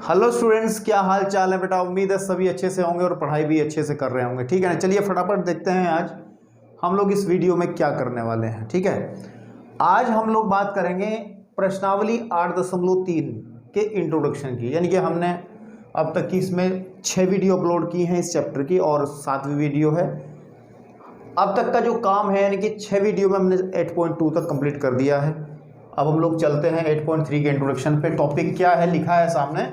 Hello students, क्या हाल चाल है बेटा। उम्मीद है सभी अच्छे से होंगे और पढ़ाई भी अच्छे से कर रहे होंगे। ठीक है ना, चलिए फटाफट देखते हैं आज हम लोग इस वीडियो में क्या करने वाले हैं। ठीक है, आज हम लोग बात करेंगे प्रश्नावली 8.3 के इंट्रोडक्शन की। यानी कि हमने अब तक की इसमें 6 वीडियो अपलोड की हैं इस चैप्टर की और 7वीं वीडियो है। अब तक का जो काम है यानी कि 6 वीडियो में हमने 8.2 तक कंप्लीट कर दिया है। अब हम लोग चलते हैं 8.3 के इंट्रोडक्शन पे। टॉपिक क्या है लिखा है सामने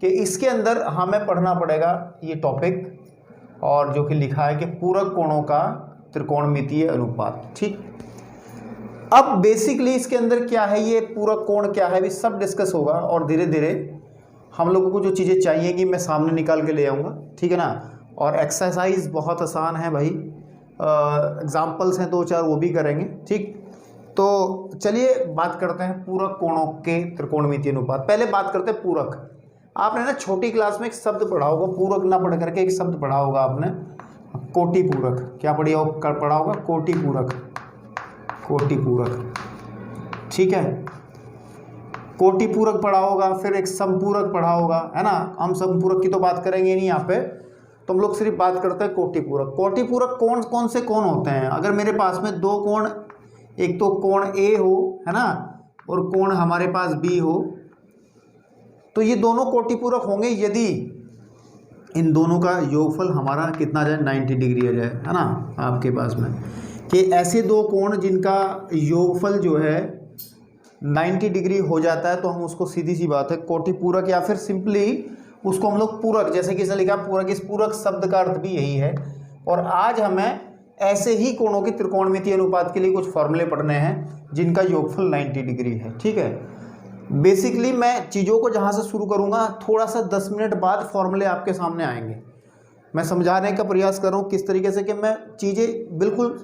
कि इसके अंदर हमें पढ़ना पड़ेगा ये टॉपिक, और जो कि लिखा है कि पूरक कोणों का त्रिकोणमितीय अनुपात। ठीक, अब बेसिकली इसके अंदर क्या है, ये पूरक कोण क्या है, भी सब डिस्कस होगा और धीरे धीरे हम लोगों को जो चीज़ें चाहिए कि मैं सामने निकाल के ले आऊँगा। ठीक है ना, और एक्सरसाइज बहुत आसान है भाई, एग्जाम्पल्स हैं 2-4 वो भी करेंगे। ठीक, तो चलिए बात करते हैं पूरक कोणों के त्रिकोणमितीय अनुपात। पहले बात करते हैं पूरक। आपने ना छोटी क्लास में एक शब्द पढ़ा होगा, पूरक ना पढ़ करके एक शब्द पढ़ा होगा आपने, कोटि पूरक। क्या पढ़ा होगा? कोटि पूरक। कोटि पूरक, ठीक है, कोटि पूरक पढ़ा होगा। फिर एक समपूरक पढ़ा होगा, है ना। हम समपूरक की तो बात करेंगे नहीं यहाँ पे, तो हम लोग सिर्फ बात करते हैं कोटि पूरक। कोटि पूरक कौन कौन से कोण होते हैं? अगर मेरे पास में 2 कोण, एक तो कोण ए हो, है ना, और कोण हमारे पास बी हो, तो ये दोनों कोटि पूरक होंगे यदि इन दोनों का योगफल हमारा कितना जाए, 90 डिग्री आ जाए, है ना। आपके पास में कि ऐसे 2 कोण जिनका योगफल जो है 90 डिग्री हो जाता है तो हम उसको सीधी सी बात है कोटि पूरक, या फिर सिंपली उसको हम लोग पूरक, जैसे कि इसने लिखा पूरक, इस पूरक शब्द का अर्थ भी यही है। और आज हमें ऐसे ही कोणों के त्रिकोणमितीय अनुपात के लिए कुछ फॉर्मूले पढ़ने हैं जिनका योगफल 90 डिग्री है। ठीक है, बेसिकली मैं चीज़ों को जहाँ से शुरू करूँगा, थोड़ा सा 10 मिनट बाद फॉर्मूले आपके सामने आएंगे। मैं समझाने का प्रयास कर रहा हूँ किस तरीके से कि मैं चीज़ें बिल्कुल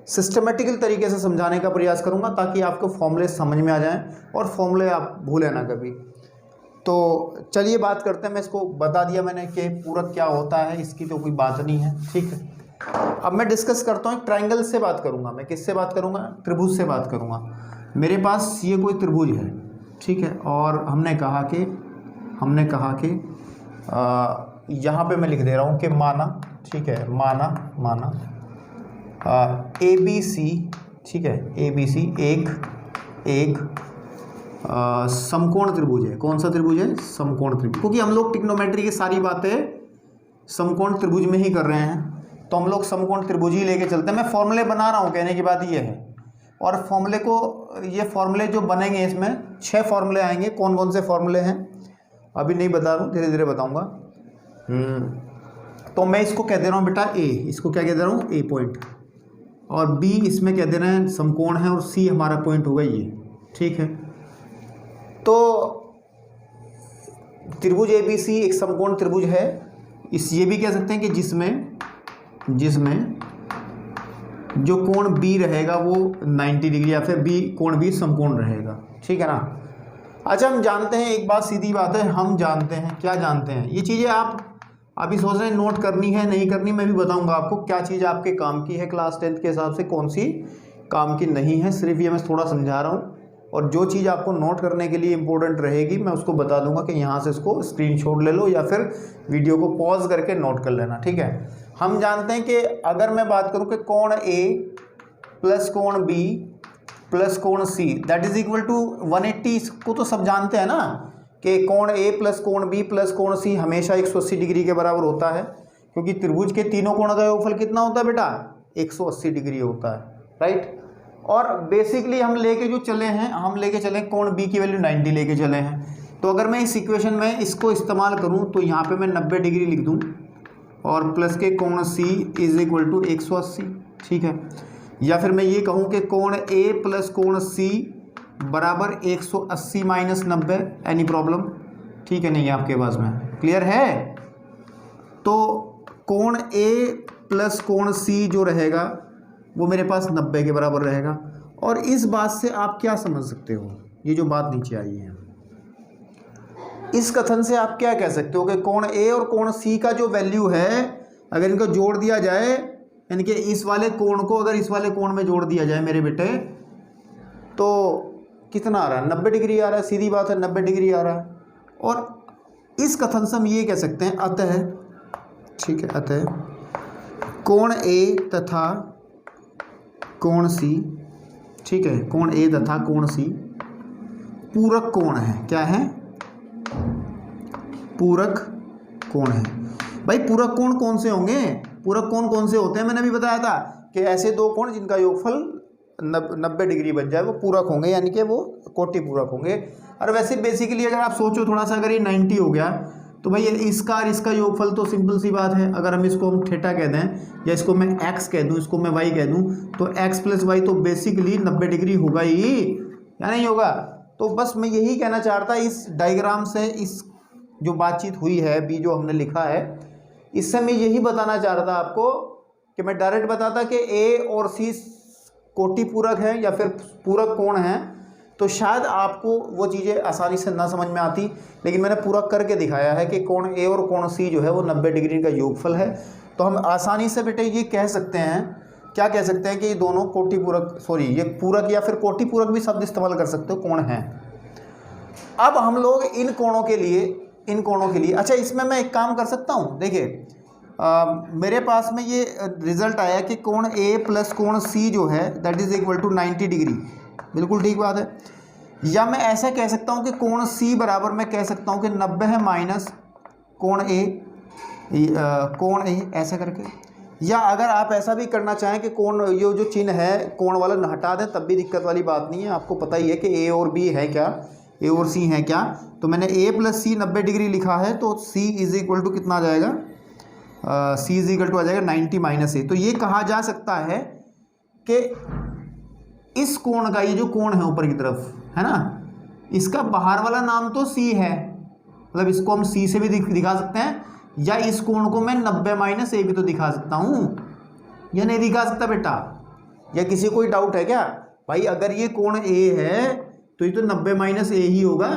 सिस्टमेटिकल तरीके से समझाने का प्रयास करूँगा ताकि आपको फॉर्मूले समझ में आ जाएं और फॉर्मूले आप भूलें ना कभी। तो चलिए बात करते हैं। मैं इसको बता दिया मैंने कि पूरक क्या होता है, इसकी तो कोई बात नहीं है। ठीक है, अब मैं डिस्कस करता हूँ। ट्रायंगल से बात करूँगा मैं। किससे बात करूँगा? त्रिभुज से बात करूँगा। मेरे पास ये कोई त्रिभुज है, ठीक है, और हमने कहा कि यहाँ पे मैं लिख दे रहा हूँ कि माना, ठीक है, माना ABC, ठीक है, ABC एक समकोण त्रिभुज है। कौन सा त्रिभुज है? समकोण त्रिभुज। क्योंकि हम लोग ट्रिग्नोमेट्री की सारी बातें समकोण त्रिभुज में ही कर रहे हैं तो हम लोग समकोण त्रिभुज ही लेके चलते हैं। मैं फॉर्मूले बना रहा हूँ, कहने की बात ये है। और फॉर्मूले को, ये फॉर्मूले जो बनेंगे इसमें 6 फॉर्मूले आएंगे। कौन कौन से फॉर्मूले हैं अभी नहीं बता रहा हूँ, धीरे धीरे बताऊँगा। तो मैं इसको कह दे रहा हूँ बेटा ए, इसको क्या कह दे रहा हूँ? ए पॉइंट, और बी इसमें कह दे रहे हैं समकोण है, और सी हमारा पॉइंट होगा ये। ठीक है, तो त्रिभुज ABC एक समकोण त्रिभुज है। ये भी कह सकते हैं कि जिसमें जो कोण B रहेगा वो 90 डिग्री, या फिर कोण B समकोण रहेगा। ठीक है ना। अच्छा, हम जानते हैं, एक बात सीधी बात है, हम जानते हैं, क्या जानते हैं, ये चीज़ें आप अभी सोच रहे हैं नोट करनी है नहीं करनी, मैं भी बताऊंगा आपको क्या चीज़ आपके काम की है क्लास 10th के हिसाब से, कौन सी काम की नहीं है। सिर्फ ये मैं थोड़ा समझा रहा हूँ, और जो चीज़ आपको नोट करने के लिए इंपॉर्टेंट रहेगी मैं उसको बता दूंगा कि यहाँ से इसको स्क्रीनशॉट ले लो या फिर वीडियो को पॉज करके नोट कर लेना। ठीक है, हम जानते हैं कि अगर मैं बात करूँ कि कोण A प्लस कोण B प्लस कोण C that is equal to 180, इसको तो सब जानते हैं ना कि कोण A प्लस कोण B प्लस कोण C हमेशा 180 डिग्री के बराबर होता है, क्योंकि त्रिभुज के तीनों कोणों का योगफल कितना होता है बेटा? 180 डिग्री होता है, राइट। और बेसिकली हम लेके चले कोण B की वैल्यू 90 लेके चले हैं। तो अगर मैं इस इक्वेशन में इसको इस्तेमाल करूं तो यहाँ पे मैं 90 डिग्री लिख दूं, और प्लस के कोण C इज इक्वल टू 180। ठीक है, या फिर मैं ये कहूँ कि कोण A प्लस कोण C बराबर 180 माइनस 90। Any problem? ठीक है, नहीं आपके पास में क्लियर है? तो कोण A प्लस कोण C जो रहेगा वो मेरे पास 90 के बराबर रहेगा। और इस बात से आप क्या समझ सकते हो, ये जो बात नीचे आई है, इस कथन से आप क्या कह सकते हो कि कोण A और कोण C का जो वैल्यू है, अगर इनको जोड़ दिया जाए, यानी कि इस वाले कोण को अगर इस वाले कोण में जोड़ दिया जाए मेरे बेटे, तो कितना आ रहा है? 90 डिग्री आ रहा है। सीधी बात है, 90 डिग्री आ रहा है। और इस कथन से हम ये कह सकते हैं अतः, ठीक है, अतः कोण ए तथा कोण सी, ठीक है, कोण ए तथा कोण सी पूरक कोण है। क्या है? पूरक कोण है। भाई पूरक कोण कौन से होंगे? पूरक कोण कौन से होते हैं? मैंने अभी बताया था कि ऐसे दो कोण जिनका योगफल 90 डिग्री बन जाए वो पूरक होंगे, यानी कि वो कोटि पूरक होंगे। और वैसे बेसिकली अगर आप सोचो थोड़ा सा, अगर ये 90 हो गया तो भाई इसका और इसका योगफल तो सिंपल सी बात है। अगर हम इसको हम थीटा कह दें या इसको मैं x कह दूं, इसको मैं y कह दूं, तो x प्लस वाई तो बेसिकली 90 डिग्री होगा ही या नहीं होगा? तो बस मैं यही कहना चाहता, इस डायग्राम से, इस जो बातचीत हुई है भी जो हमने लिखा है, इससे मैं यही बताना चाह रहा था आपको कि मैं डायरेक्ट बताता कि a और c कोटि पूरक है या फिर पूरक कोण है, तो शायद आपको वो चीज़ें आसानी से ना समझ में आती। लेकिन मैंने पूरा करके दिखाया है कि कोण ए और कोण सी जो है वो 90 डिग्री का योगफल है। तो हम आसानी से बेटे ये कह सकते हैं, क्या कह सकते हैं कि ये दोनों कोटि पूरक, सॉरी ये पूरक या फिर कोटि पूरक भी शब्द इस्तेमाल कर सकते हो, कोण हैं। अब हम लोग इन कोणों के लिए, अच्छा इसमें मैं एक काम कर सकता हूँ, देखिए मेरे पास में ये रिजल्ट आया कि कोण ए प्लस कोण सी जो है that is equal to 90 degree. बिल्कुल ठीक बात है। या मैं ऐसा कह सकता हूँ कि कोण सी बराबर मैं कह सकता हूँ कि 90 है माइनस कोण ए, ऐसा करके। या अगर आप ऐसा भी करना चाहें कि कोण, ये जो चिन्ह है कोण वाला हटा दें, तब भी दिक्कत वाली बात नहीं है। आपको पता ही है कि ए और बी है क्या, ए और सी है क्या। तो मैंने ए प्लस सी 90 डिग्री लिखा है, तो सी इज इक्वल टू कितना आ जाएगा? सी इज इक्वल टू आ जाएगा 90 माइनस ए। तो ये कहा जा सकता है कि इस कोण का, ये जो कोण है ऊपर की तरफ है ना, इसका बाहर वाला नाम तो सी है, मतलब इसको हम सी से भी दिखा सकते हैं, या इस कोण को मैं 90 माइनस ए भी तो दिखा सकता हूँ, या नहीं दिखा सकता बेटा? या किसी कोई डाउट है क्या? भाई अगर ये कोण ए है तो ये तो 90 माइनस ए ही होगा।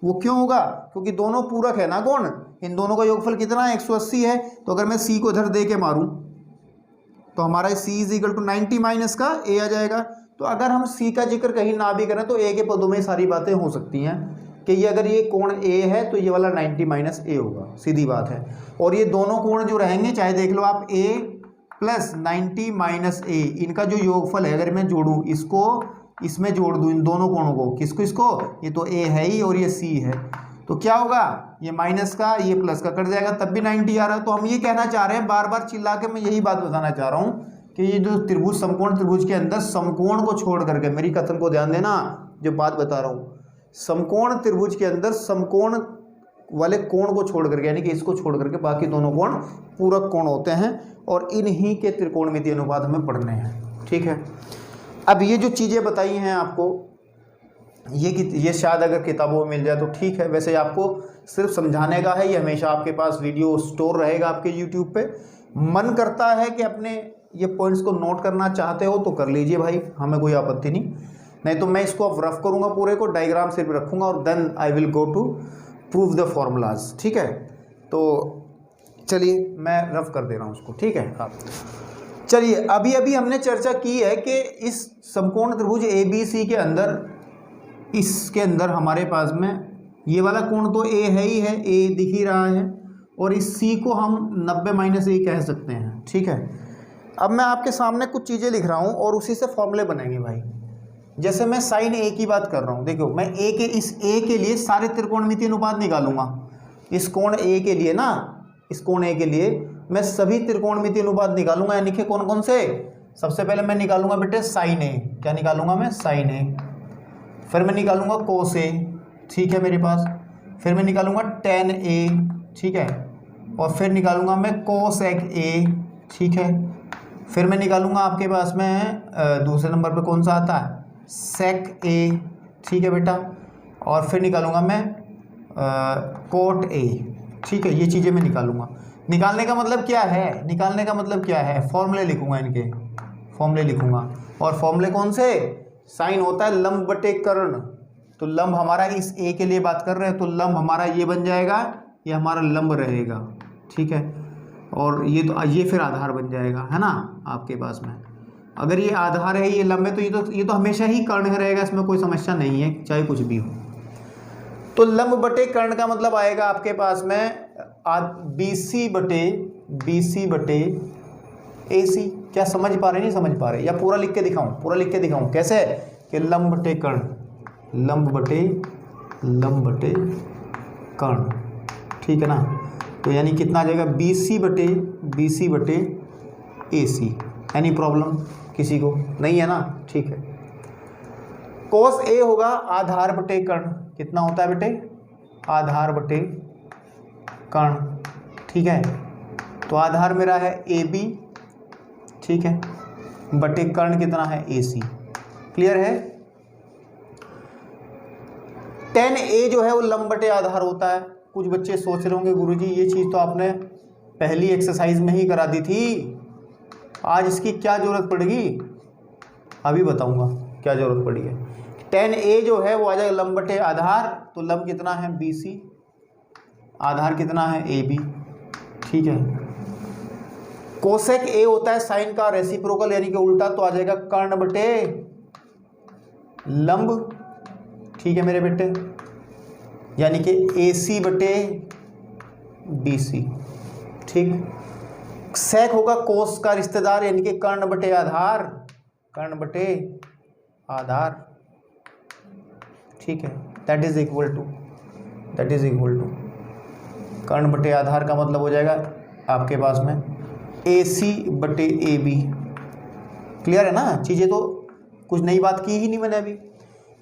वो क्यों होगा? क्योंकि दोनों पूरक है ना कोण, इन दोनों का योगफल कितना है? 180 है। तो अगर मैं सी को इधर दे के मारूं तो हमारा सी इज इक्वल टू 90 माइनस का ए आ जाएगा। तो अगर हम सी का जिक्र कहीं ना भी करें तो ए के पदों में सारी बातें हो सकती हैं कि ये अगर ये कोण ए है तो ये वाला 90 माइनस ए होगा, सीधी बात है। और ये दोनों कोण जो रहेंगे, चाहे देख लो आप ए प्लस 90 माइनस ए, इनका जो योगफल है अगर मैं जोड़ूँ इसको इसमें जोड़ दूँ, इन दोनों कोणों को, किसको? इसको, ये तो ए है ही और ये सी है, तो क्या होगा? ये माइनस का ये प्लस का कट जाएगा, तब भी 90 आ रहा है। तो हम ये कहना चाह रहे हैं, बार बार चिल्ला के मैं यही बात बताना चाह रहा हूँ कि ये जो त्रिभुज, समकोण त्रिभुज के अंदर समकोण को छोड़ करके, मेरी कथन को ध्यान देना जो बात बता रहा हूँ, समकोण त्रिभुज के अंदर समकोण वाले कोण को छोड़ करके, यानी कि इसको छोड़ करके बाकी दोनों कोण पूरक कोण होते हैं, और इन्हीं के त्रिकोणमितीय अनुपात हमें पढ़ने हैं। ठीक है, अब ये जो चीज़ें बताई हैं आपको, ये शायद अगर किताबों में मिल जाए तो ठीक है, वैसे आपको सिर्फ समझाने का है। ये हमेशा आपके पास वीडियो स्टोर रहेगा आपके यूट्यूब पे। मन करता है कि अपने ये पॉइंट्स को नोट करना चाहते हो तो कर लीजिए भाई, हमें कोई आपत्ति नहीं तो मैं इसको अब रफ करूँगा, पूरे को डायग्राम सिर्फ रखूँगा और then I will go to prove the formulas. ठीक है, तो चलिए मैं रफ कर दे रहा हूँ उसको। ठीक है, हाँ चलिए, अभी अभी हमने चर्चा की है कि इस समकोण त्रिभुज ए बी सी के अंदर, इसके अंदर हमारे पास में ये वाला कोण तो ए है ही है, ए दिख ही रहा है, और इस सी को हम 90 माइनस ए कह सकते हैं। ठीक है, अब मैं आपके सामने कुछ चीज़ें लिख रहा हूँ और उसी से फॉर्मूले बनेंगे भाई। जैसे मैं साइन ए की बात कर रहा हूँ, देखो मैं इस ए के लिए सारे त्रिकोणमितीय अनुपात निकालूंगा। इस कोण ए के लिए ना, इस कोण ए के लिए मैं सभी त्रिकोणमितीय अनुपात निकालूंगा, यानी कि कौन कौन से? सबसे पहले मैं निकालूंगा बेटे साइन ए। क्या निकालूंगा मैं? साइन ए। फिर मैं निकालूंगा कोस ए, ठीक है मेरे पास। फिर मैं निकालूंगा टेन ए, ठीक है। और फिर निकालूंगा मैं कोसेक ए, ठीक है। फिर मैं निकालूंगा आपके पास में दूसरे नंबर पे कौन सा आता है? सेक ए, ठीक है बेटा। और फिर निकालूंगा मैं कोट ए, ठीक है। ये चीज़ें मैं निकालूंगा। निकालने का मतलब क्या है? निकालने का मतलब क्या है? फॉर्मूले लिखूंगा, इनके फॉर्मूले लिखूंगा। और फॉर्मूले कौन से? साइन होता है लंब बटे कर्ण। तो लंब हमारा इस ए के लिए बात कर रहे हैं, तो लंब हमारा ये बन जाएगा, ये हमारा लंब रहेगा, ठीक है। और ये फिर आधार बन जाएगा, है ना आपके पास में। अगर ये आधार है, ये लंब है, तो ये तो हमेशा ही कर्ण रहेगा, इसमें कोई समस्या नहीं है, चाहे कुछ भी हो। तो लंब बटे कर्ण का मतलब आएगा आपके पास में BC बटे AC। क्या समझ पा रहे, नहीं समझ पा रहे? या पूरा लिख के दिखाऊं? पूरा लिख के दिखाऊं कैसे? कि लंब बटे कर्ण, लंब बटे कर्ण, ठीक है ना। तो यानी कितना आ जाएगा? BC बटे AC। एनी प्रॉब्लम किसी को? नहीं है ना, ठीक है। कोस A होगा आधार बटे कर्ण। कितना होता है बेटे? आधार बटे कर्ण, ठीक है। तो आधार मेरा है AB, ठीक है, बटे कर्ण कितना है? AC। क्लियर है? tan A जो है वो लंब बटे आधार होता है। कुछ बच्चे सोच रहे होंगे गुरुजी ये चीज़ तो आपने पहली एक्सरसाइज में ही करा दी थी, आज इसकी क्या ज़रूरत पड़ेगी? अभी बताऊंगा क्या ज़रूरत पड़ी है। tan A जो है वो आ जाएगा लंब बटे आधार। तो लंब कितना है? BC, आधार कितना है? AB, ठीक है। कोसेक A होता है साइन का रेसिप्रोकल यानी कि उल्टा, तो आ जाएगा कर्ण बटे लंब, ठीक है मेरे बेटे, यानी कि AC बटे BC, ठीक। सेक होगा कोस का रिश्तेदार यानी कि कर्ण बटे आधार, कर्ण बटे आधार, ठीक है। दैट इज इक्वल टू कर्ण बटे आधार का मतलब हो जाएगा आपके पास में AC बटे AB। क्लियर है ना? चीज़ें तो कुछ नई बात की ही नहीं मैंने अभी।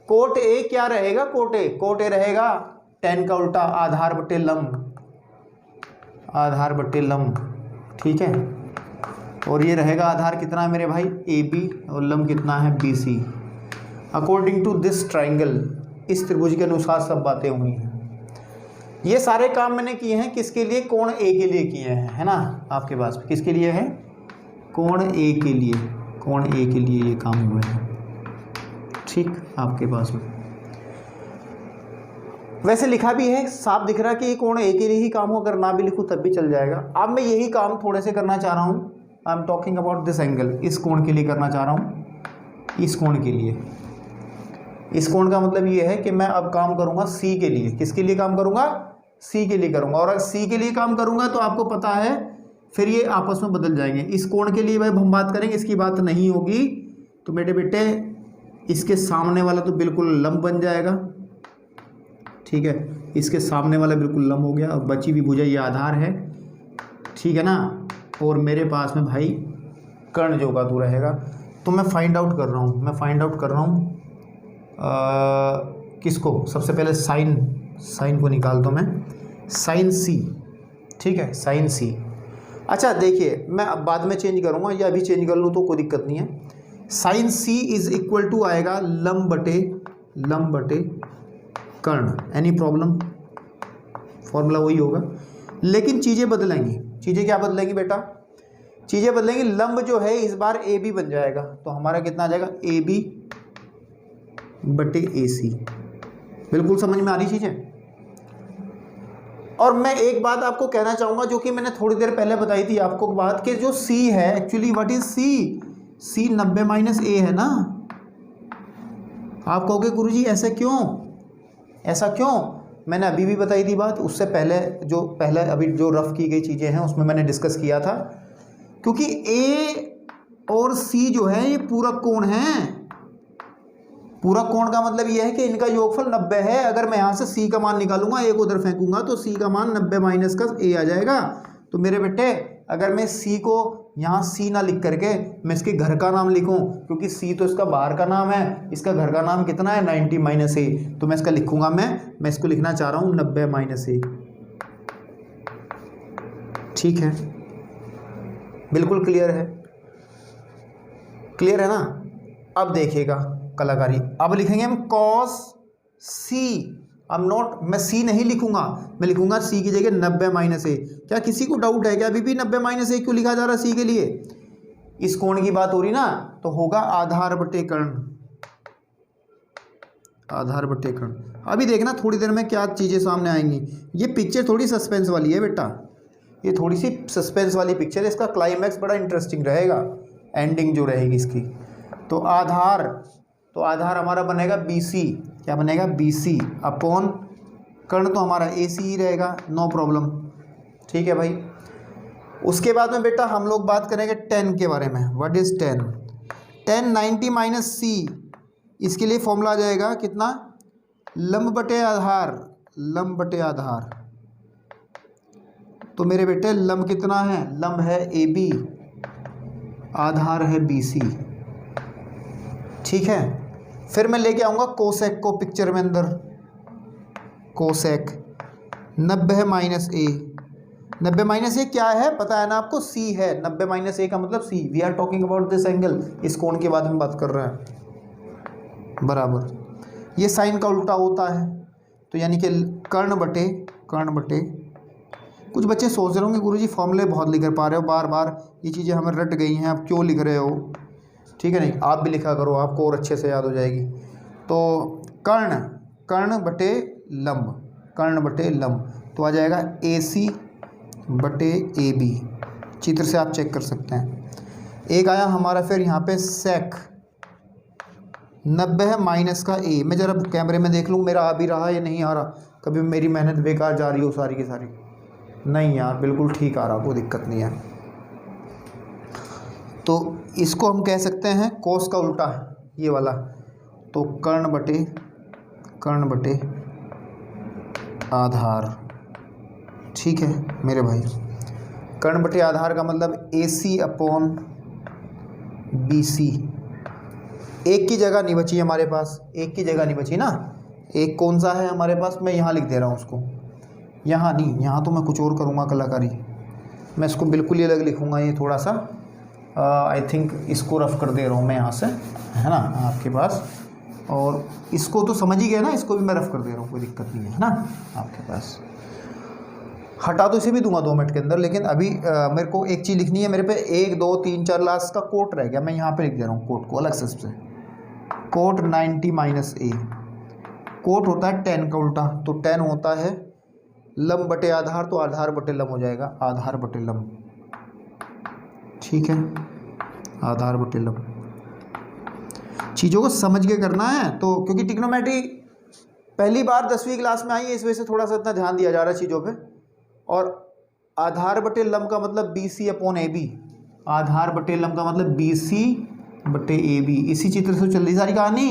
कोट A क्या रहेगा? कोट A रहेगा tan का उल्टा आधार बटे लंब, ठीक है। और ये रहेगा आधार कितना है मेरे भाई? AB, और लंब कितना है? BC। According to this triangle, इस त्रिभुज के अनुसार सब बातें हुई हैं। ये सारे काम मैंने किए हैं किसके लिए? कोण A के लिए किए हैं, है ना। आपके पास किसके लिए है? कोण A के लिए ये काम हुए हैं, ठीक। आपके पास में वैसे लिखा भी है, साफ दिख रहा है कि ये कोण A के लिए ही काम हो। अगर ना भी लिखूँ तब भी चल जाएगा। अब मैं यही काम थोड़े से करना चाह रहा हूँ। I am talking about this angle, इस कोण के लिए करना चाह रहा हूँ, इस कोण के लिए। इस कोण का मतलब ये है कि मैं अब काम करूँगा C के लिए। किसके लिए काम करूँगा? C के लिए करूँगा। और अगर C के लिए काम करूँगा तो आपको पता है फिर ये आपस में बदल जाएंगे। इस कोण के लिए भाई हम बात करेंगे, इसकी बात नहीं होगी। तो मेरे बेटे इसके सामने वाला तो बिल्कुल लंब बन जाएगा, ठीक है। इसके सामने वाला बिल्कुल लंब हो गया। और बची हुई भुजा ये आधार है, ठीक है ना। और मेरे पास में भाई कर्ण जो का तू रहेगा। तो मैं फाइंड आउट कर रहा हूँ किसको? सबसे पहले साइन को निकाल दो मैं, साइन C, ठीक है, साइन C। अच्छा देखिए, मैं अब बाद में चेंज करूँगा या अभी चेंज कर लूँ तो कोई दिक्कत नहीं है। Sine C is equal to आएगा लंब बटे कर्ण। Any problem? फॉर्मूला वही होगा, लेकिन चीज़ें बदलेंगी। चीज़ें क्या बदलेंगी बेटा? चीज़ें बदलेंगी। लंब जो है इस बार AB बन जाएगा। तो हमारा कितना आ जाएगा? AB बटे AC। बिल्कुल समझ में आ रही चीज़ें। और मैं एक बात आपको कहना चाहूँगा जो कि मैंने थोड़ी देर पहले बताई थी आपको बात, कि जो C है actually what is C 90 minus A है ना। आप कहोगे गुरुजी ऐसा क्यों? मैंने अभी भी बताई थी बात, उससे पहले अभी जो रफ की गई चीज़ें हैं उसमें मैंने डिस्कस किया था। क्योंकि A और C जो है ये पूरक कोण है। पूरक कोण का मतलब ये है कि इनका योगफल 90 है। अगर मैं यहाँ से C का मान निकालूंगा, A को उधर फेंकूंगा तो C का मान 90 माइनस का A आ जाएगा। तो मेरे बेटे अगर मैं C को यहाँ C ना लिख करके मैं इसके घर का नाम लिखूं, क्योंकि C तो इसका बाहर का नाम है, इसका घर का नाम कितना है? 90 माइनस A। तो मैं इसका लिखूंगा, मैं इसको लिखना चाह रहा हूँ 90 माइनस A, ठीक है। बिल्कुल क्लियर है ना। अब देखिएगा कलाकारी, अब लिखेंगे हम cos C। मैं C नहीं लिखूंगा, मैं लिखूंगा C की जगह 90 माइनस A। क्या किसी को डाउट है क्या अभी भी 90 माइनस A क्यों लिखा जा रहा है C के लिए? इस कोण की बात हो रही ना, तो होगा आधार बटे कर्ण। अभी देखना थोड़ी देर में क्या चीज़ें सामने आएंगी। ये पिक्चर थोड़ी सस्पेंस वाली है बेटा, ये थोड़ी सी सस्पेंस वाली पिक्चर है। इसका क्लाइमैक्स बड़ा इंटरेस्टिंग रहेगा, एंडिंग जो रहेगी इसकी। तो आधार हमारा बनेगा BC। क्या बनेगा? BC अपॉन कर्ण तो हमारा ए सी ही रहेगा, नो प्रॉब्लम। ठीक है भाई। उसके बाद में बेटा हम लोग बात करेंगे टेन के बारे में। What is tan? Tan 90 minus C, इसके लिए फॉर्मूला आ जाएगा कितना? लंब बटे आधार, लंब बटे आधार। तो मेरे बेटे लंब कितना है? लंब है ए बी, आधार है बी सी। ठीक है। फिर मैं लेके आऊँगा कोसेक को पिक्चर में अंदर। कोसेक 90 माइनस ए, 90 माइनस ए क्या है पता है ना आपको? सी है। 90 माइनस ए का मतलब C. We are talking about this angle, इस कोण के बारे में बात कर रहे हैं, बराबर। ये साइन का उल्टा होता है, तो यानी कि कर्ण बटे, कर्ण बटे। कुछ बच्चे सोच रहे होंगे गुरुजी फॉर्मूले बहुत लिख पा रहे हो, बार बार ये चीज़ें हमें रट गई हैं, आप क्यों लिख रहे हो? ठीक है, नहीं आप भी लिखा करो, आपको और अच्छे से याद हो जाएगी। तो कर्ण, कर्ण बटे लंब, कर्ण बटे लंब, तो आ जाएगा ए सी बटे ए बी। चित्र से आप चेक कर सकते हैं। एक आया हमारा फिर यहाँ पे सेक, 90 है माइनस का ए। मैं ज़रा कैमरे में देख लूँ मेरा आ भी रहा या नहीं आ रहा, कभी मेरी मेहनत बेकार जा रही हो सारी की सारी। नहीं यार बिल्कुल ठीक आ रहा, कोई दिक्कत नहीं है। तो इसको हम कह सकते हैं कोस का उल्टा ये वाला। तो कर्ण बटे, कर्ण बटे आधार। ठीक है मेरे भाई। कर्ण बटे आधार का मतलब ए सी अपॉन बी सी। एक की जगह नहीं बची हमारे पास, एक की जगह नहीं बची ना। एक कौन सा है हमारे पास? मैं यहाँ लिख दे रहा हूँ उसको, यहाँ नहीं, यहाँ तो मैं कुछ और करूँगा कलाकारी। मैं इसको बिल्कुल ही अलग लिखूँगा, ये थोड़ा सा आई थिंक इसको रफ कर दे रहा हूँ मैं यहाँ से, है ना आपके पास। और इसको तो समझ ही गए ना, इसको भी मैं रफ कर दे रहा हूँ, कोई दिक्कत नहीं है ना आपके पास। हटा तो इसे भी दूंगा 2 मिनट के अंदर, लेकिन अभी मेरे को एक चीज़ लिखनी है। मेरे पे 1 2 3 4 लास्ट का कोट रह गया, मैं यहाँ पे लिख दे रहा हूँ कोट को अलग से सबसे। कोट 90 माइनस ए, कोट होता है 10 का उल्टा, तो 10 होता है लंब बटे आधार, तो आधार बटे लंब हो जाएगा, आधार बटे लंब। ठीक है, आधार बटे लंब। चीज़ों को समझ के करना है, तो क्योंकि ट्रिग्नोमेट्री पहली बार 10वीं क्लास में आई है, इस वजह से थोड़ा सा इतना ध्यान दिया जा रहा है चीज़ों पे। और आधार बटे लंब का मतलब B C upon A B, आधार बटे लंब का मतलब बी सी बटे ए बी। इसी चित्र से चल रही सारी कहानी,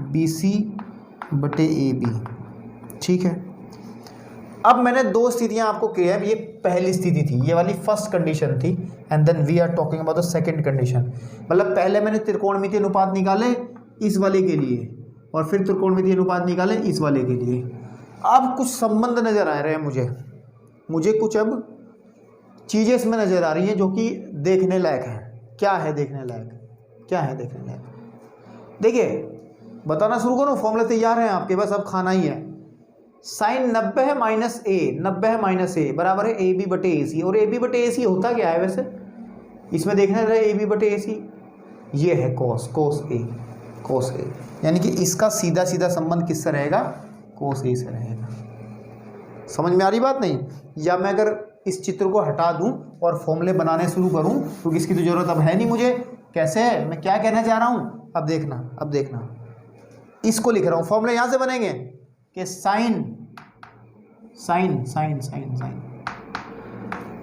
बी सी बटे ए बी। ठीक है। अब मैंने 2 स्थितियां आपको किया है। ये पहली स्थिति थी, ये वाली फर्स्ट कंडीशन थी, and then we are talking about the second condition. मतलब पहले मैंने त्रिकोणमितीय अनुपात निकाले इस वाले के लिए, और फिर त्रिकोणमितीय अनुपात निकाले इस वाले के लिए। अब कुछ संबंध नज़र आ रहे हैं मुझे कुछ अब चीज़ें इसमें नज़र आ रही हैं जो कि देखने लायक है। क्या है देखने लायक? क्या है देखने लायक? देखिए बताना शुरू करूँ, फॉर्मूले तैयार हैं आपके पास, अब खाना ही है। साइन 90 है माइनस ए, 90 है माइनस ए बराबर है ए बी बटे ए सी। और ए बी बटे ए सी होता क्या है वैसे? इसमें देखने रहे ए बी बटे ए सी, ये है कोस, कोस ए, कोस ए। यानी कि इसका सीधा सीधा संबंध किससे रहेगा? कोस ए से रहेगा। समझ में आ रही बात नहीं? या मैं अगर इस चित्र को हटा दूं और फॉर्मूले बनाने शुरू करूं, क्योंकि इसकी तो ज़रूरत अब है नहीं मुझे। कैसे है, मैं क्या कहना चाह रहा हूं, अब देखना, अब देखना। इसको लिख रहा हूं, फॉर्मूले यहां से बनेंगे कि sine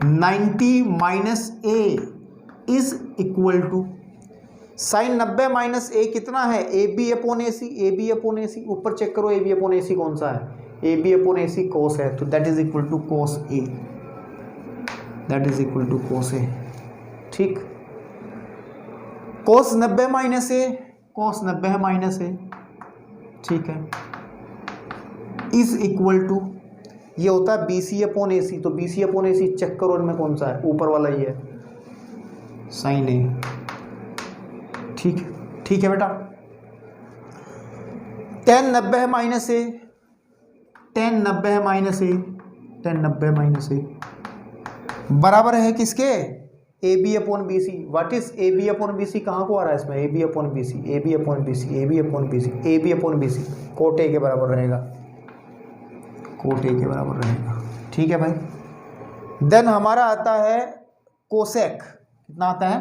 90 minus A is equal to sine 90 minus A कितना है? A B upon A C, A B upon A C. ऊपर चेक करो ए बी अपॉन ए सी कौन सा है? A B upon A C cos है, तो that is equal to cos A, that is equal to cos A. ठीक, cos 90 minus ए, कोस 90 है minus ए, ठीक है, इज इक्वल टू ये होता है बी सी अपॉन ए सी। तो B C upon A C check करो इनमें कौन सा है? ऊपर वाला ही है, साइन ए। ठीक, ठीक है बेटा। tan 90 है माइनस ए, tan 90 है माइनस ए, tan 90 है माइनस ए बराबर है किसके? A B upon B C. What is A B upon B C? कहाँ को आ रहा है इसमें? A B upon B C, A B upon B C, A B upon B C, A B upon B C, cot A के बराबर रहेगा, coat A के बराबर रहेगा। ठीक है भाई। देन हमारा आता है कोसेक। कितना आता है?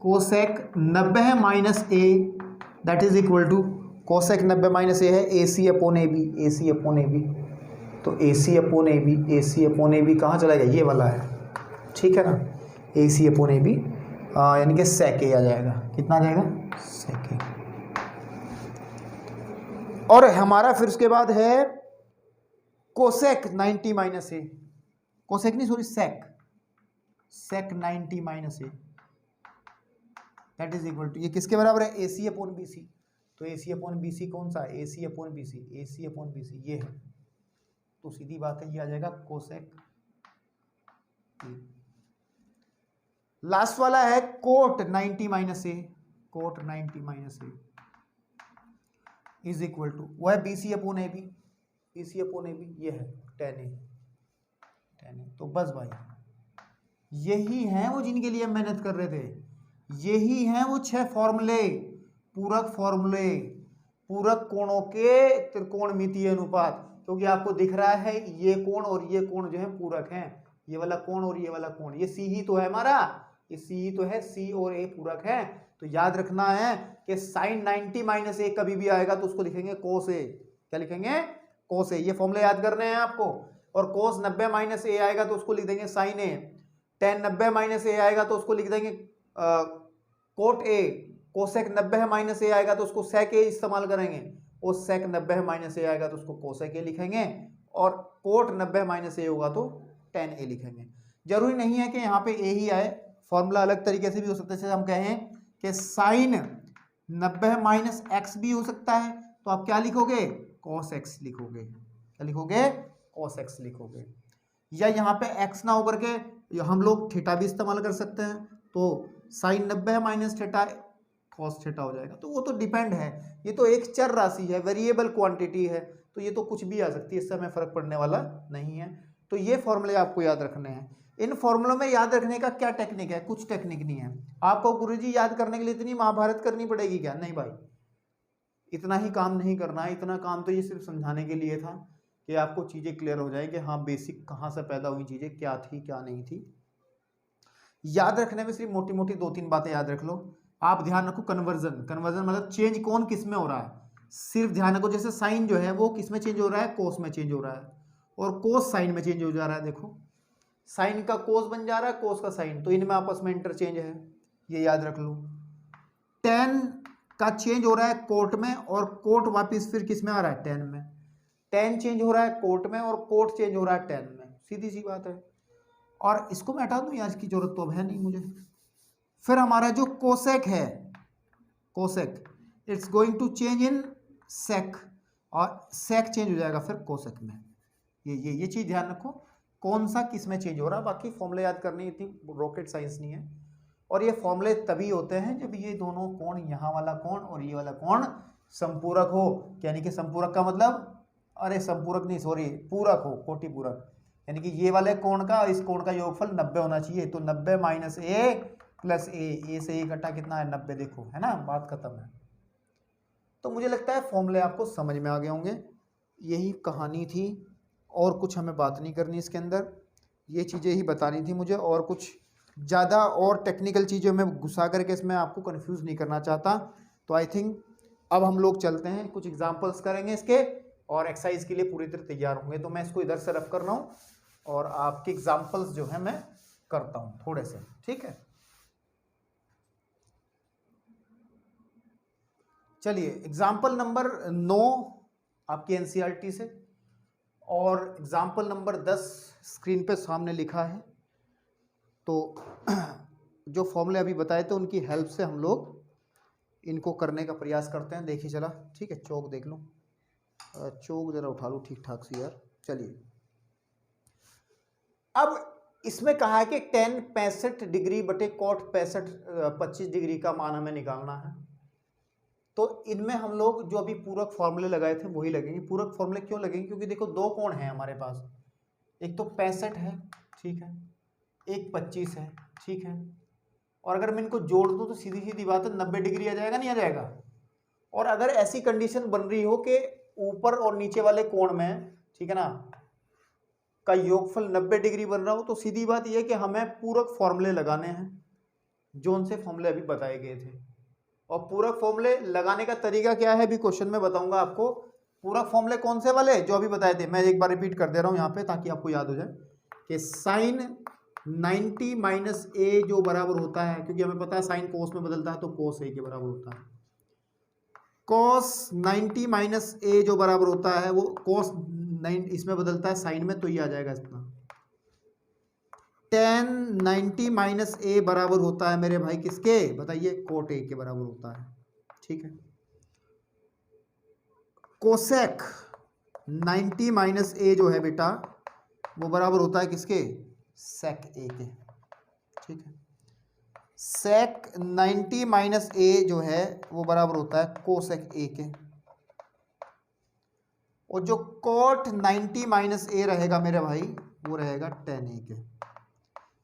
कोसेक 90 है minus A, that is equal to cosec 90 minus A है A C upon A B, A C upon A B. तो A C upon A B, A C upon A B कहाँ चला गया, ये वाला है, ठीक है ना। ए सी अपॉन ए बी यानी कि सेक ए आ जाएगा, कितना आ जाएगा, सेक ए। और हमारा फिर उसके बाद है कोसेक 90 माइनस ए, कोसेक नहीं sorry sec, sec 90 minus A that is equal to, ये किसके बराबर है, ए सी अपॉन बी सी। तो ए सी अपॉन बी सी कौन सा, ए सी अपॉन बी सी, ए सी अपॉन बी सी ये है। तो सीधी बात है ये आ जाएगा कोसेक। लास्ट वाला है cot 90 minus A, cot 90 minus A is equal to, वो है B C upon A B, B C upon A B ये है टेन ए, टेन ए। तो बस भाई यही हैं वो जिनके लिए मेहनत कर रहे थे, यही हैं वो 6 फॉर्मूले, पूरक फॉर्मूले, पूरक कोणों के त्रिकोणमितीय अनुपात। क्योंकि आपको दिख रहा है ये कोण और ये कोण जो है पूरक हैं, ये वाला कोण और ये वाला कोण, ये सी ही तो है हमारा, ये सी ही तो है, सी और ए पूरक है। तो याद रखना है कि साइन 90 माइनस ए कभी भी आएगा तो उसको लिखेंगे कोस ए, क्या लिखेंगे, कोस ए। ये फॉर्मूले याद करने हैं आपको। और कोस 90 माइनस ए आएगा तो उसको लिख देंगे साइन ए, टेन 90 माइनस ए आएगा तो उसको लिख देंगे कोट ए, कोसेक 90 माइनस ए आएगा तो उसको सेक ए इस्तेमाल करेंगे, और सेक 90 माइनस ए आएगा तो उसको कोसेक ए लिखेंगे, और कोट 90 माइनस ए होगा तो टेन ए लिखेंगे। जरूरी नहीं है कि यहाँ पे ए ही आए, फॉर्मूला अलग तरीके से भी हो सकता है। जैसे हम कहें कि साइन 90 माइनस एक्स भी हो सकता है, तो आप क्या लिखोगे, कॉस एक्स लिखोगे, क्या लिखोगे, कॉस एक्स लिखोगे। या यहाँ पे एक्स ना होकर के हम लोग थीटा भी इस्तेमाल कर सकते हैं, तो sine 90 minus theta cos theta हो जाएगा। तो वो तो डिपेंड है, ये तो एक चर राशि है, वेरिएबल क्वांटिटी है, तो ये तो कुछ भी आ सकती है, इससे हमें फर्क पड़ने वाला नहीं है। तो ये फॉर्मूले आपको याद रखने हैं। इन फॉर्मूलों में याद रखने का क्या टेक्निक है, कुछ टेक्निक नहीं है। आपको गुरुजी याद करने के लिए इतनी महाभारत करनी पड़ेगी क्या, नहीं भाई, इतना ही काम नहीं करना है। इतना काम तो ये सिर्फ समझाने के लिए था कि आपको चीज़ें क्लियर हो जाए कि हाँ बेसिक कहाँ से पैदा हुई चीज़ें, क्या थी क्या नहीं थी। याद रखने में सिर्फ मोटी मोटी 2-3 बातें याद रख लो। आप ध्यान रखो कन्वर्जन, कन्वर्जन मतलब चेंज कौन किस में हो रहा है, सिर्फ ध्यान रखो। जैसे साइन जो है वो किस में चेंज हो रहा है, कोस में चेंज हो रहा है, और कोस साइन में चेंज हो जा रहा है। देखो साइन का कोस बन जा रहा है, कोस का साइन, तो इनमें आपस में इंटरचेंज है, ये याद रख लो। टेन का चेंज हो रहा है कोट में, और कोट वापिस फिर किस में आ रहा है, टेन में। टेन चेंज हो रहा है कोट में, और कोट चेंज हो रहा है टेन में, सीधी सी बात है। और इसको मैं हटा दूं, आज की जरूरत तो अब है नहीं मुझे। फिर हमारा जो कोसेक है, cosec it's going to change in sec, और सेक चेंज हो जाएगा फिर कोसेक में। ये चीज ध्यान रखो, कौन सा किस में चेंज हो रहा है। बाकी फॉर्मूले याद करनी, इतनी रॉकेट साइंस नहीं है। और ये फॉर्मूले तभी होते हैं जब ये दोनों कोण, यहाँ वाला कोण और ये वाला कोण संपूरक हो। यानी कि संपूरक का मतलब, अरे संपूरक नहीं सॉरी, पूरक हो, कोटि पूरक। यानी कि ये वाले कोण का और इस कोण का योगफल 90 होना चाहिए। तो 90 माइनस ए प्लस ए से इकट्ठा कितना है, 90। देखो है ना, बात खत्म है। तो मुझे लगता है फॉर्मूले आपको समझ में आ गए होंगे। यही कहानी थी, और कुछ हमें बात नहीं करनी इसके अंदर, ये चीज़ें ही बतानी थी मुझे। और कुछ ज़्यादा और टेक्निकल चीज़ों में घुसा करके इसमें आपको कंफ्यूज नहीं करना चाहता। तो आई थिंक अब हम लोग चलते हैं, कुछ एग्जांपल्स करेंगे इसके, और एक्सरसाइज के लिए पूरी तरह तैयार होंगे। तो मैं इसको इधर से रफ कर रहा हूँ, और आपके एग्जांपल्स जो है मैं करता हूँ थोड़े से, ठीक है। चलिए एग्जाम्पल नंबर 9 आपकी एनसीईआरटी से, और एग्जाम्पल नंबर 10 स्क्रीन पे सामने लिखा है। तो जो फॉर्मूले अभी बताए थे उनकी हेल्प से हम लोग इनको करने का प्रयास करते हैं। देखिए चला, ठीक है, चौक देख लो, चौक जरा उठा लो ठीक ठाक से यार। चलिए अब इसमें कहा है कि tan 65 डिग्री बटे cot 25 डिग्री का मान हमें निकालना है। तो इनमें हम लोग जो अभी पूरक फॉर्मूले लगाए थे वही लगेंगे। पूरक फॉर्मूले क्यों लगेंगे, क्योंकि देखो दो कोण हैं हमारे पास, एक तो 65 है, ठीक है, एक 25 है, ठीक है। और अगर मैं इनको जोड़ दूं तो सीधी सीधी बात है 90 डिग्री आ जाएगा, नहीं आ जाएगा। और अगर ऐसी कंडीशन बन रही हो कि ऊपर और नीचे वाले कोण में, ठीक है ना, का योगफल 90 डिग्री बन रहा हो, तो सीधी बात यह है कि हमें पूरक फॉर्मूले लगाने हैं जो उनसे फॉर्मूले अभी बताए गए थे। और पूरक फॉर्मूले लगाने का तरीका क्या है भी क्वेश्चन में बताऊंगा आपको। पूरक फॉर्मूले कौन से वाले जो अभी बताए थे, मैं एक बार रिपीट कर दे रहा हूं यहाँ पे ताकि आपको याद हो जाए कि साइन 90 माइनस ए जो बराबर होता है, क्योंकि हमें पता है साइन कोस में बदलता है तो कोस ए के बराबर होता है। कॉस 90 माइनस ए जो बराबर होता है वो कॉस 9 इसमें बदलता है साइन में, तो ये आ जाएगा इतना। tan 90 माइनस ए बराबर होता है मेरे भाई किसके, बताइए, कोट ए के बराबर होता है। ठीक है, कोसेक 90 माइनस ए जो है बेटा वो बराबर होता है किसके, सेक ए के। ठीक है, सेक 90 माइनस ए जो है वो बराबर होता है कोसेक ए के। और जो कोट 90 माइनस ए रहेगा मेरे भाई वो रहेगा टेन ए के।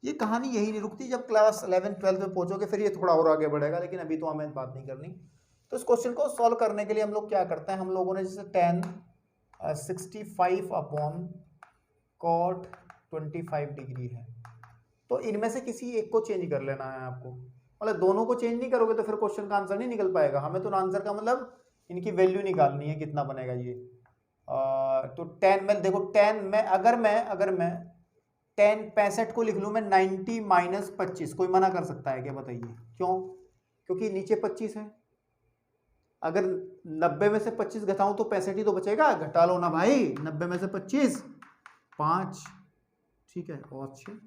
ये कहानी यही नहीं रुकती, जब क्लास 11 12 में पहुंचोगे फिर ये थोड़ा और आगे बढ़ेगा, लेकिन अभी तो हमें बात नहीं करनी। तो इस क्वेश्चन को सॉल्व करने के लिए हम लोग क्या करते हैं, हम लोगों ने जैसे tan 65 अपॉन कॉट 25 डिग्री है, तो इनमें से किसी एक को चेंज कर लेना है आपको। मतलब दोनों को चेंज नहीं करोगे तो फिर क्वेश्चन का आंसर नहीं निकल पाएगा। हमें तो आंसर का मतलब इनकी वैल्यू निकालनी है, कितना बनेगा ये। तो tan में देखो, tan में अगर मैं tan 65 को लिख लूँ मैं 90 माइनस 25, कोई मना कर सकता है क्या, बताइए क्यों? क्योंकि नीचे 25 है। अगर 90 में से 25 घटाऊं तो 65 ही तो बचेगा, घटा लो ना भाई, 90 में से 25 5। ठीक है, और 6,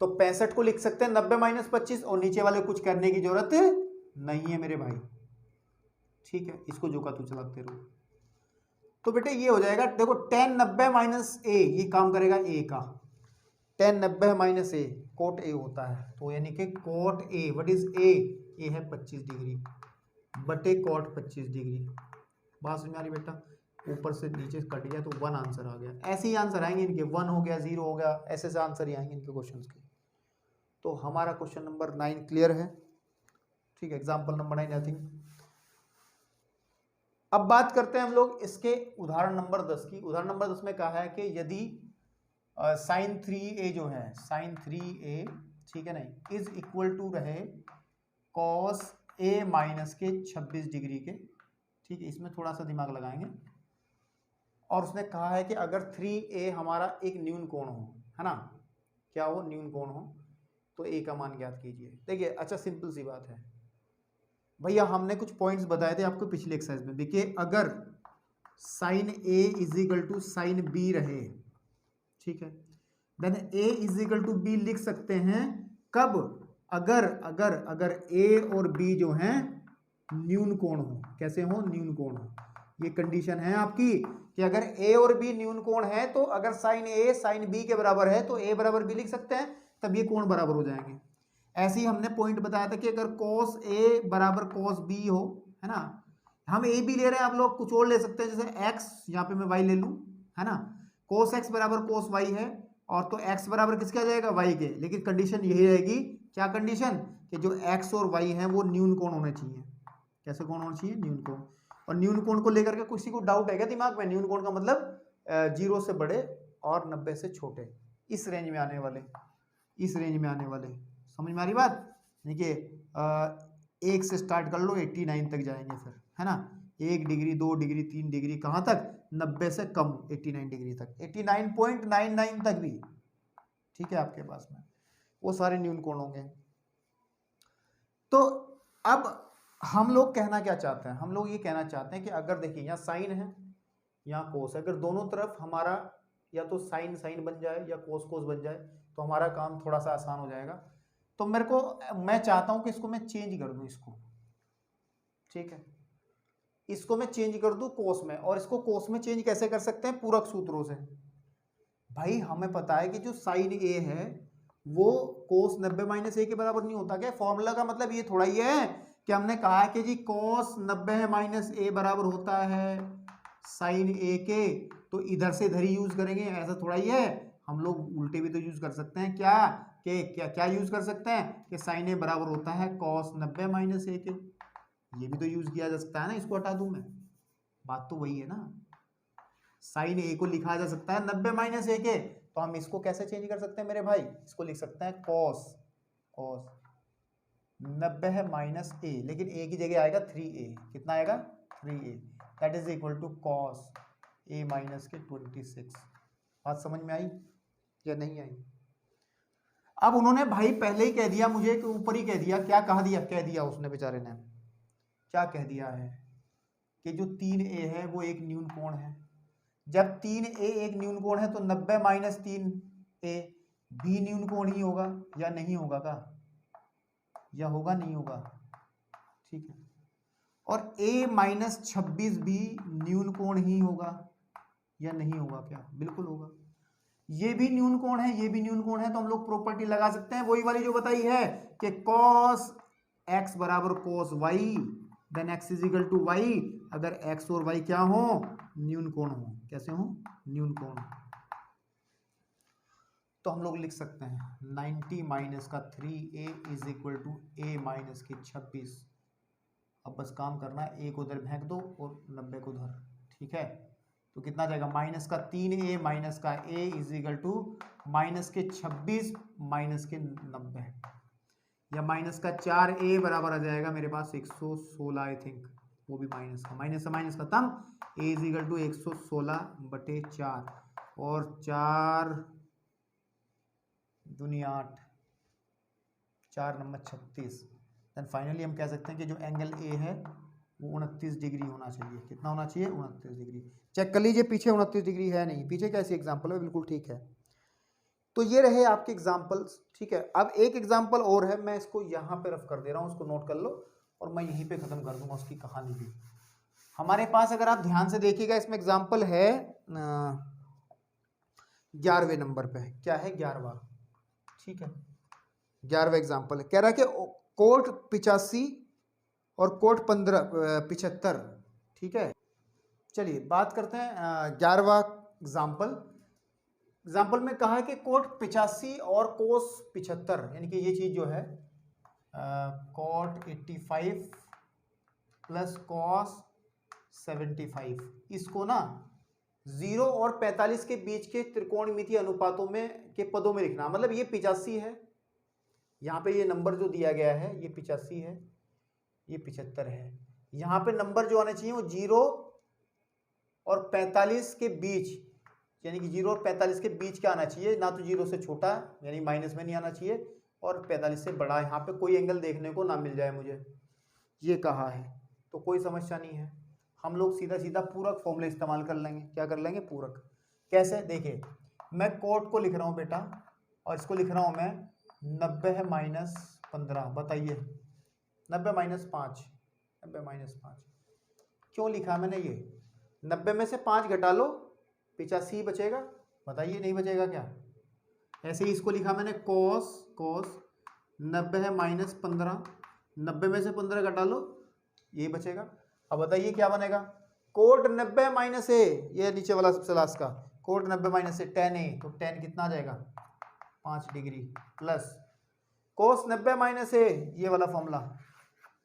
तो 65 को लिख सकते हैं 90 माइनस 25, और नीचे वाले कुछ करने की जरूरत नहीं है मेरे भाई। ठीक है, इसको जो का तू चलाते रहो। तो बेटे ये हो जाएगा, देखो tan 90 माइनस ए ये काम करेगा ए का, tan 90 minus A cot A होता है, तो यानी कि cot A what is a है 25 डिग्री बटे कोट 25 डिग्री। बात समझ में आ रही बेटा? ऊपर से नीचे कट गया तो 1 आंसर आ गया। ऐसे ही आंसर आएंगे इनके, 1 हो गया 0 हो गया, ऐसे से आंसर ही आएंगे इनके क्वेश्चंस के। तो हमारा क्वेश्चन नंबर 9 क्लियर है। ठीक है, एग्जाम्पल नंबर 9 आई थिंक। अब बात करते हैं हम लोग इसके उदाहरण नंबर 10 की। उदाहरण नंबर 10 में कहा है कि यदि साइन 3a जो है, साइन 3a, ठीक है नहीं, इज इक्वल टू रहे कॉस a माइनस के 26 डिग्री के। ठीक है, इसमें थोड़ा सा दिमाग लगाएंगे। और उसने कहा है कि अगर 3a हमारा एक न्यून कोण हो, है ना, क्या हो, न्यून कोण हो, तो a का मान ज्ञात कीजिए। देखिए, अच्छा सिंपल सी बात है भैया, हमने कुछ पॉइंट्स बताए थे आपको पिछले एक्सरसाइज में भी कि अगर sine a is equal to sine b रहे, ठीक है, then a is equal to b लिख सकते हैं कब, अगर अगर अगर a और b जो हैं न्यून कोण हो। कैसे हो, न्यून कोण हो। ये कंडीशन है आपकी कि अगर a और b न्यून कोण है, तो अगर साइन a साइन b के बराबर है तो a बराबर b लिख सकते हैं, तब ये कोण बराबर हो जाएंगे। ऐसे ही हमने पॉइंट बताया था कि अगर cos a बराबर cos b हो, है ना, हम a भी ले रहे हैं, आप लोग कुछ और ले सकते हैं, जैसे x, यहाँ पे मैं y ले लूं, है ना, cos x बराबर cos y है, और तो x बराबर किसके आ जाएगा, y के। लेकिन कंडीशन यही रहेगी, क्या कंडीशन, कि जो x और y है वो न्यून कोण होने चाहिए। कैसे कोण होना चाहिए, न्यून कोण। और न्यून कोण को लेकर के किसी को डाउट है क्या दिमाग में? न्यून कोण का मतलब 0 से बड़े और 90 से छोटे, इस रेंज में आने वाले, इस रेंज में आने वाले। समझ में आ रही बात? देखिए, 1 से स्टार्ट कर लो 89 तक जाएंगे फिर, है ना, 1 डिग्री 2 डिग्री 3 डिग्री, कहाँ तक, 90 से कम 89 डिग्री तक, 89.99 तक भी। ठीक है, आपके पास में वो सारे न्यून कोण होंगे। तो अब हम लोग कहना क्या चाहते हैं, हम लोग ये कहना चाहते हैं कि अगर देखिए यहाँ साइन है, यहाँ कोस है, अगर दोनों तरफ हमारा या तो साइन साइन बन जाए या कोस कोस बन जाए तो हमारा काम थोड़ा सा आसान हो जाएगा। तो मैं चाहता हूं कि इसको मैं चेंज कर दूं, इसको, ठीक है, इसको मैं चेंज कर दूं कोस में। और इसको कोस में चेंज कैसे कर सकते हैं, पूरक सूत्रों से। भाई हमें पता है कि जो साइन ए है वो कोस 90 माइनस ए के बराबर नहीं होता। क्या फॉर्मूला का मतलब ये थोड़ा ही है कि हमने कहा है कि जी कोस 90 माइनस ए बराबर होता है साइन ए के, तो इधर से इधर ही यूज करेंगे, ऐसा थोड़ा ही है। हम लोग उल्टे भी तो यूज कर सकते हैं, क्या कि क्या यूज कर सकते हैं कि साइन ए बराबर होता है कॉस 90 माइनस ए के, ये भी तो यूज किया जा सकता है ना। इसको हटा दूं मैं, बात तो वही है ना, साइन ए को लिखा जा सकता है 90 माइनस ए के, तो हम इसको कैसे चेंज कर सकते हैं मेरे भाई, इसको लिख सकते हैं कॉस कॉस 90 है माइनस ए, लेकिन ए की जगह आएगा 3a। कितना आएगा? 3a। That is equal to cos A minus के 26। बात समझ में आई या नहीं आई? अब उन्होंने भाई पहले ही कह दिया मुझे कि ऊपर ही कह दिया, क्या कह दिया उसने बेचारे ने, क्या कह दिया है कि जो 3a है वो एक न्यून कोण है। जब 3a एक न्यून कोण है तो 90 माइनस 3a भी न्यून कोण ही होगा या नहीं होगा का? या होगा नहीं होगा? ठीक है। और a माइनस 26 भी न्यून कोण ही होगा या नहीं होगा क्या? बिल्कुल होगा। ये भी न्यून कोण है, ये भी न्यून कोण है, तो हम लोग प्रॉपर्टी लगा सकते हैं वही वाली जो बताई है कि cos x बराबर cos y, then x is equal to y अगर x और y क्या हो? न्यून कोण हो। कैसे हो? न्यून कोण। तो हम लोग लिख सकते हैं 90 माइनस का 3a is equal to a minus की 26। अब बस काम करना है, a को उधर फेंक दो और 90 को उधर। ठीक है, तो कितना जाएगा? माइनस का 3a माइनस का a is equal to minus के 26 माइनस के 90, या माइनस का 4a बराबर आ जाएगा मेरे पास 116 आई थिंक, वो भी माइनस का, माइनस का तब a इज इक्वल टू 116/4 और 4 दूनी 8, 4 नंबर 36। देन फाइनली हम कह सकते हैं कि जो एंगल ए है वो 29 डिग्री होना चाहिए। कितना होना चाहिए? 29 डिग्री। चेक कर लीजिए पीछे 29 डिग्री है नहीं, पीछे कैसी एग्जाम्पल है? बिल्कुल ठीक है। तो ये रहे आपके एग्जाम्पल्स। ठीक है, अब एक एग्जाम्पल और है, मैं इसको यहाँ पे रफ कर दे रहा हूँ, उसको नोट कर लो और मैं यहीं पे ख़त्म कर दूंगा उसकी कहानी भी। हमारे पास अगर आप ध्यान से देखिएगा इसमें एग्जाम्पल है 11वें नंबर पे। क्या है? 11वां। ठीक है, 11वां एग्जाम्पल है, कह रहा है कि कोट 85 और कोट 75। ठीक है, चलिए बात करते हैं 11वां एग्जाम्पल में कहा है कि कोट 85 और कोस 75, यानी कि ये चीज जो है कोट 85 प्लस कॉस 75, इसको ना 0 और 45 के बीच के त्रिकोणमितीय अनुपातों में के पदों में लिखना। मतलब ये 85 है, यहाँ पे ये नंबर जो दिया गया है ये 85 है, ये 75 है। यहाँ पे नंबर जो आने चाहिए वो 0 और 45 के बीच, यानी कि 0 और 45 के बीच का आना चाहिए, ना तो 0 से छोटा यानी माइनस में नहीं आना चाहिए और 45 से बड़ा। यहाँ पे कोई एंगल देखने को ना मिल जाए मुझे, ये कहा है, तो कोई समस्या नहीं है। हम लोग सीधा सीधा पूरक फॉर्मूला इस्तेमाल कर लेंगे। क्या कर लेंगे? पूरक। कैसे? देखिए मैं कोट को लिख रहा हूँ बेटा और इसको लिख रहा हूँ मैं 90 है माइनस 15। बताइए 90 माइनस 5, 90 माइनस 5 क्यों लिखा मैंने? ये 90 में से 5 घटा लो 85 बचेगा। बताइए नहीं बचेगा क्या? ऐसे ही इसको लिखा मैंने कोस 90 है माइनस 15, 90 में से 15 घटा लो, ये बचेगा। अब बताइए क्या बनेगा? कोट 90 माइनस ए, ये नीचे वाला सबसे लास्ट का, कोट 90 माइनस ए tan ए, तो tan कितना आ जाएगा? 5 डिग्री, प्लस कोस 90 माइनस ए, ये वाला फॉर्मूला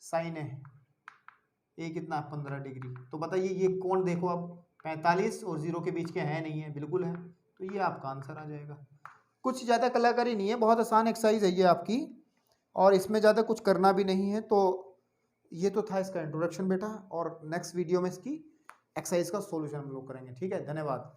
साइन है, ए कितना? 15 डिग्री। तो बताइए ये कोण देखो अब 45 और 0 के बीच के हैं नहीं है? बिल्कुल है, तो ये आपका आंसर आ जाएगा। कुछ ज़्यादा कलाकारी नहीं है, बहुत आसान एक्सरसाइज है ये आपकी, और इसमें ज़्यादा कुछ करना भी नहीं है। तो ये तो था इसका इंट्रोडक्शन बेटा, और नेक्स्ट वीडियो में इसकी एक्सरसाइज का सॉल्यूशन हम लोग करेंगे। ठीक है, धन्यवाद।